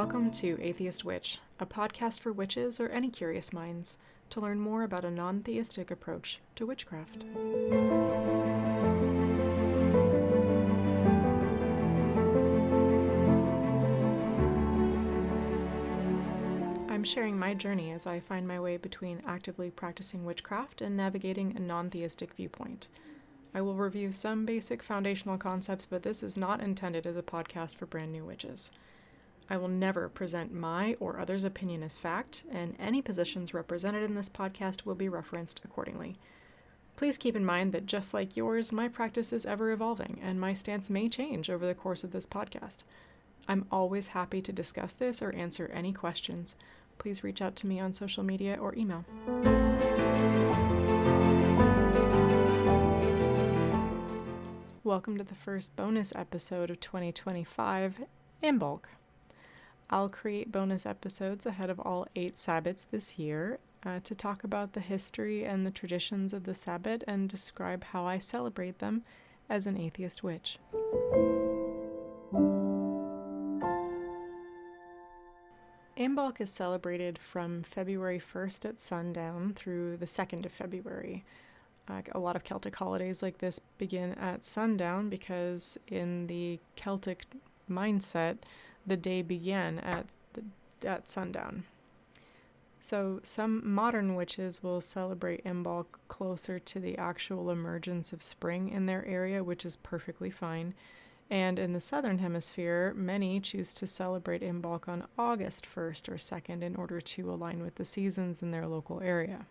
Welcome to Atheist Witch, a podcast for witches or any curious minds to learn more about a non-theistic approach to witchcraft. I'm sharing my journey as I find my way between actively practicing witchcraft and navigating a non-theistic viewpoint. I will review some basic foundational concepts, but this is not intended as a podcast for brand new witches. I will never present my or others' opinion as fact, and any positions represented in this podcast will be referenced accordingly. Please keep in mind that just like yours, my practice is ever evolving, and my stance may change over the course of this podcast. I'm always happy to discuss this or answer any questions. Please reach out to me on social media or email. Welcome to the first bonus episode of 2025, Imbolc. I'll create bonus episodes ahead of all 8 Sabbats this year to talk about the history and the traditions of the Sabbat and describe how I celebrate them as an atheist witch. Imbolc is celebrated from February 1st at sundown through the 2nd of February. A lot of Celtic holidays like this begin at sundown because in the Celtic mindset, the day began at sundown. So some modern witches will celebrate Imbolc closer to the actual emergence of spring in their area, which is perfectly fine. And in the southern hemisphere, many choose to celebrate Imbolc on August 1st or 2nd in order to align with the seasons in their local area.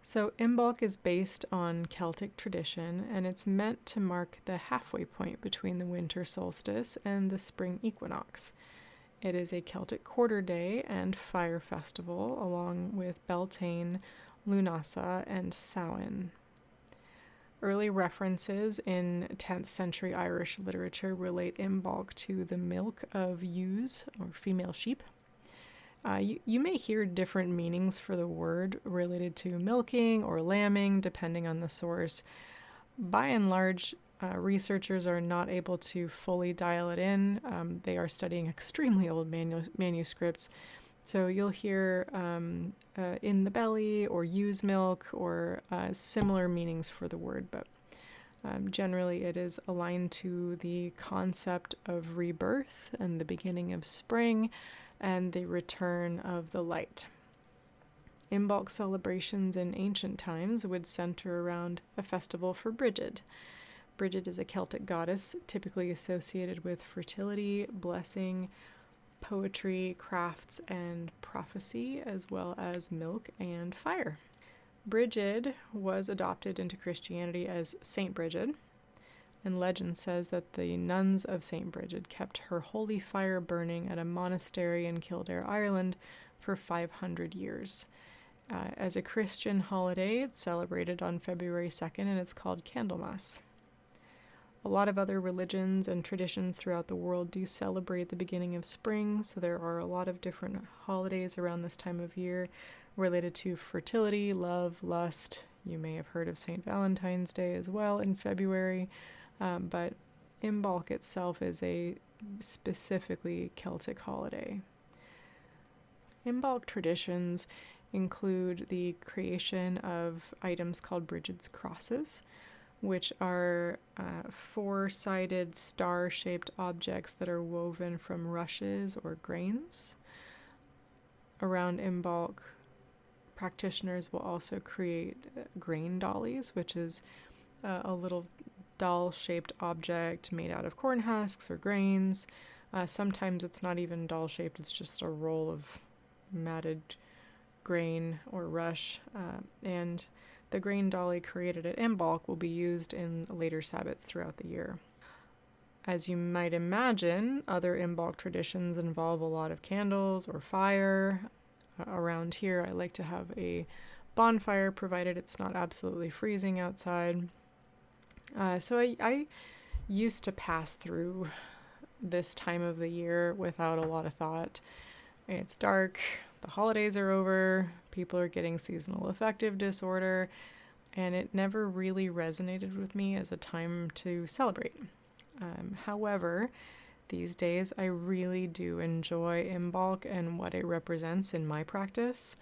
So Imbolc is based on Celtic tradition, and it's meant to mark the halfway point between the winter solstice and the spring equinox. It is a Celtic quarter day and fire festival, along with Beltane, Lunasa, and Samhain. Early references in 10th century Irish literature relate Imbolc to the milk of ewes, or female sheep. You may hear different meanings for the word related to milking or lambing, depending on the source. By and large, researchers are not able to fully dial it in. They are studying extremely old manuscripts. So you'll hear in the belly or ewe's milk or similar meanings for the word, but generally it is aligned to the concept of rebirth and the beginning of spring and the return of the light. Imbolc celebrations in ancient times would center around a festival for Brigid. Brigid is a Celtic goddess typically associated with fertility, blessing, poetry, crafts, and prophecy, as well as milk and fire. Brigid was adopted into Christianity as Saint Brigid, and legend says that the nuns of St. Brigid kept her holy fire burning at a monastery in Kildare, Ireland for 500 years. As a Christian holiday, it's celebrated on February 2nd, and it's called Candlemas. A lot of other religions and traditions throughout the world do celebrate the beginning of spring, so there are a lot of different holidays around this time of year related to fertility, love, lust. You may have heard of St. Valentine's Day as well in February. But Imbolc itself is a specifically Celtic holiday. Imbolc traditions include the creation of items called Brigid's crosses, which are 4-sided star-shaped objects that are woven from rushes or grains. Around Imbolc, practitioners will also create grain dollies, which is a little doll-shaped object made out of corn husks or grains. Sometimes it's not even doll-shaped, it's just a roll of matted grain or rush. And the grain dolly created at Imbolc will be used in later Sabbats throughout the year. As you might imagine, other Imbolc traditions involve a lot of candles or fire. Around here, I like to have a bonfire, provided it's not absolutely freezing outside. So I used to pass through this time of the year without a lot of thought. It's dark, the holidays are over, people are getting seasonal affective disorder, and it never really resonated with me as a time to celebrate. However, these days, I really do enjoy Imbolc and what it represents in my practice.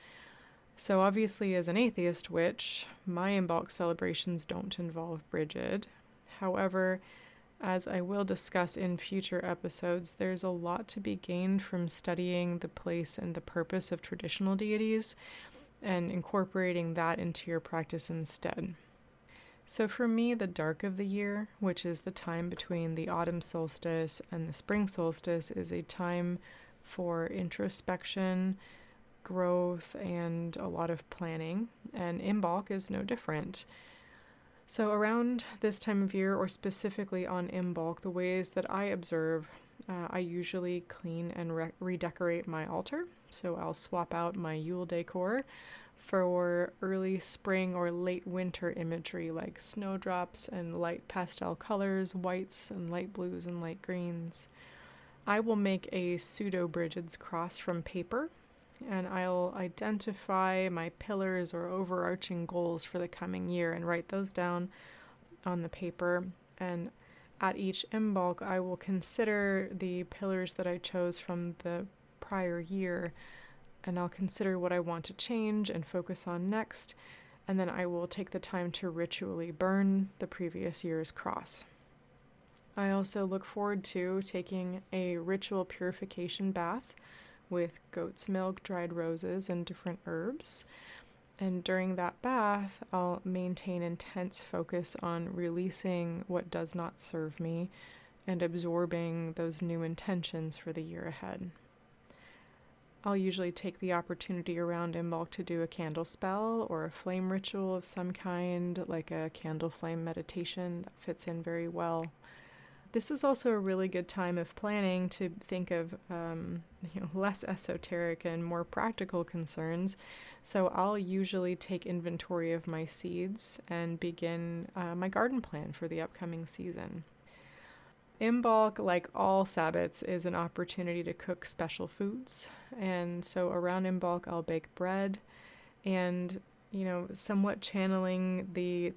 So obviously, as an atheist witch, my Imbolc celebrations don't involve Brigid. However, as I will discuss in future episodes, there's a lot to be gained from studying the place and the purpose of traditional deities and incorporating that into your practice instead. So for me, the dark of the year, which is the time between the autumn solstice and the spring solstice, is a time for introspection, growth, and a lot of planning, and Imbolc is no different. So around this time of year, or specifically on Imbolc, the ways that I observe, I usually clean and redecorate my altar. So I'll swap out my Yule decor for early spring or late winter imagery like snowdrops and light pastel colors, whites and light blues and light greens. I will make a pseudo Brigid's cross from paper, and I'll identify my pillars or overarching goals for the coming year and write those down on the paper. And at each Imbolc, I will consider the pillars that I chose from the prior year, and I'll consider what I want to change and focus on next, and then I will take the time to ritually burn the previous year's cross. I also look forward to taking a ritual purification bath with goat's milk, dried roses, and different herbs. And during that bath, I'll maintain intense focus on releasing what does not serve me and absorbing those new intentions for the year ahead. I'll usually take the opportunity around Imbolc to do a candle spell or a flame ritual of some kind, like a candle flame meditation that fits in very well. This is also a really good time of planning to think of less esoteric and more practical concerns. So I'll usually take inventory of my seeds and begin my garden plan for the upcoming season. Imbolc, like all Sabbats, is an opportunity to cook special foods. And so around Imbolc, I'll bake bread and, somewhat channeling the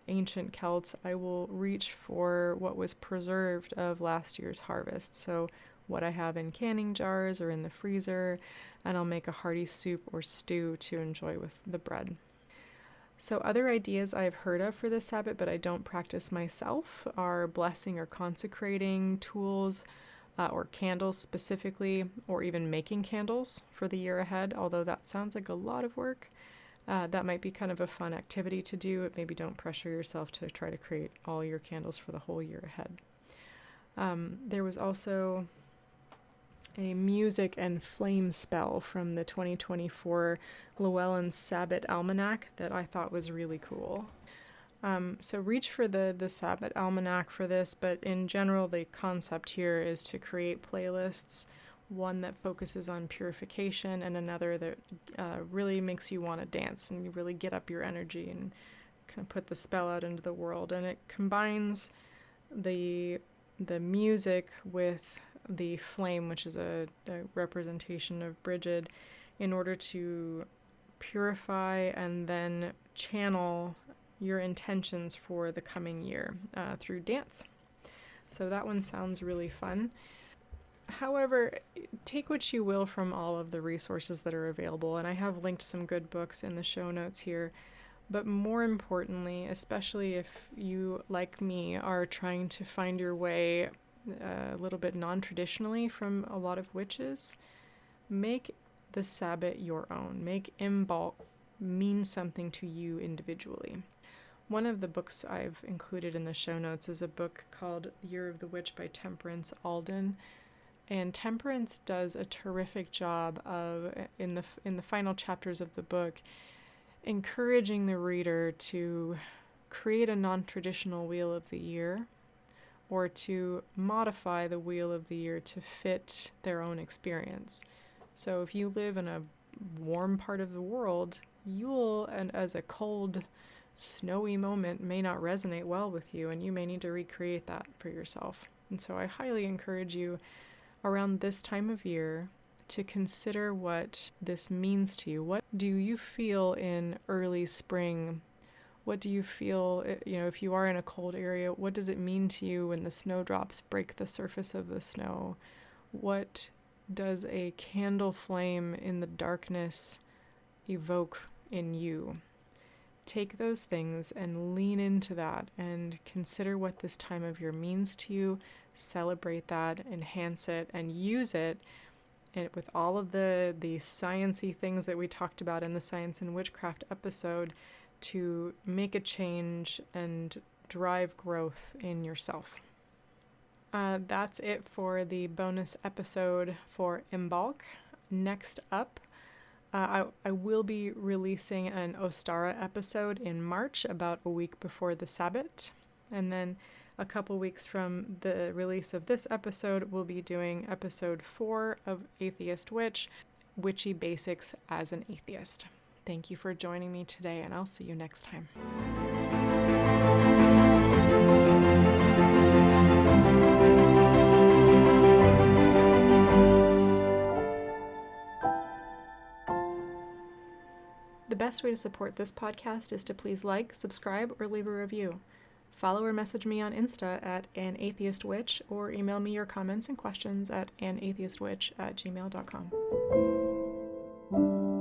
ancient Celts, I will reach for what was preserved of last year's harvest. So what I have in canning jars or in the freezer, and I'll make a hearty soup or stew to enjoy with the bread. So other ideas I've heard of for this Sabbat, but I don't practice myself, are blessing or consecrating tools or candles specifically, or even making candles for the year ahead, although that sounds like a lot of work. That might be kind of a fun activity to do. Maybe don't pressure yourself to try to create all your candles for the whole year ahead. There was also a music and flame spell from the 2024 Llewellyn Sabbat Almanac that I thought was really cool. So reach for the Sabbat Almanac for this, but in general the concept here is to create playlists, one that focuses on purification and another that really makes you want to dance and you really get up your energy and kind of put the spell out into the world. And it combines the music with the flame, which is a representation of Brigid, in order to purify and then channel your intentions for the coming year through dance. So that one sounds really fun. However, take what you will from all of the resources that are available, and I have linked some good books in the show notes here. But more importantly, especially if you, like me, are trying to find your way a little bit non-traditionally from a lot of witches, make the Sabbat your own. Make Imbolc mean something to you individually. One of the books I've included in the show notes is a book called Year of the Witch by Temperance, Alden. And Temperance does a terrific job of, in the final chapters of the book, encouraging the reader to create a non-traditional wheel of the year, or to modify the wheel of the year to fit their own experience. So if you live in a warm part of the world, Yule, and as a cold, snowy moment, may not resonate well with you, and you may need to recreate that for yourself. And so I highly encourage you around this time of year to consider what this means to you. What do you feel in early spring What do you feel, if you are in a cold area, what does it mean to you when the snowdrops break the surface of the snow? What does a candle flame in the darkness evoke in you? Take those things and lean into that and consider what this time of year means to you. Celebrate that, enhance it, and use it. And with all of the science-y things that we talked about in the Science and Witchcraft episode, to make a change and drive growth in yourself. That's it for the bonus episode for Imbolc. Next up, I will be releasing an Ostara episode in March, about a week before the Sabbat. And then a couple weeks from the release of this episode, we'll be doing episode 4 of Atheist Witch, Witchy Basics as an Atheist. Thank you for joining me today, and I'll see you next time. The best way to support this podcast is to please like, subscribe, or leave a review. Follow or message me on Insta at anatheistwitch, or email me your comments and questions at anatheistwitch@gmail.com.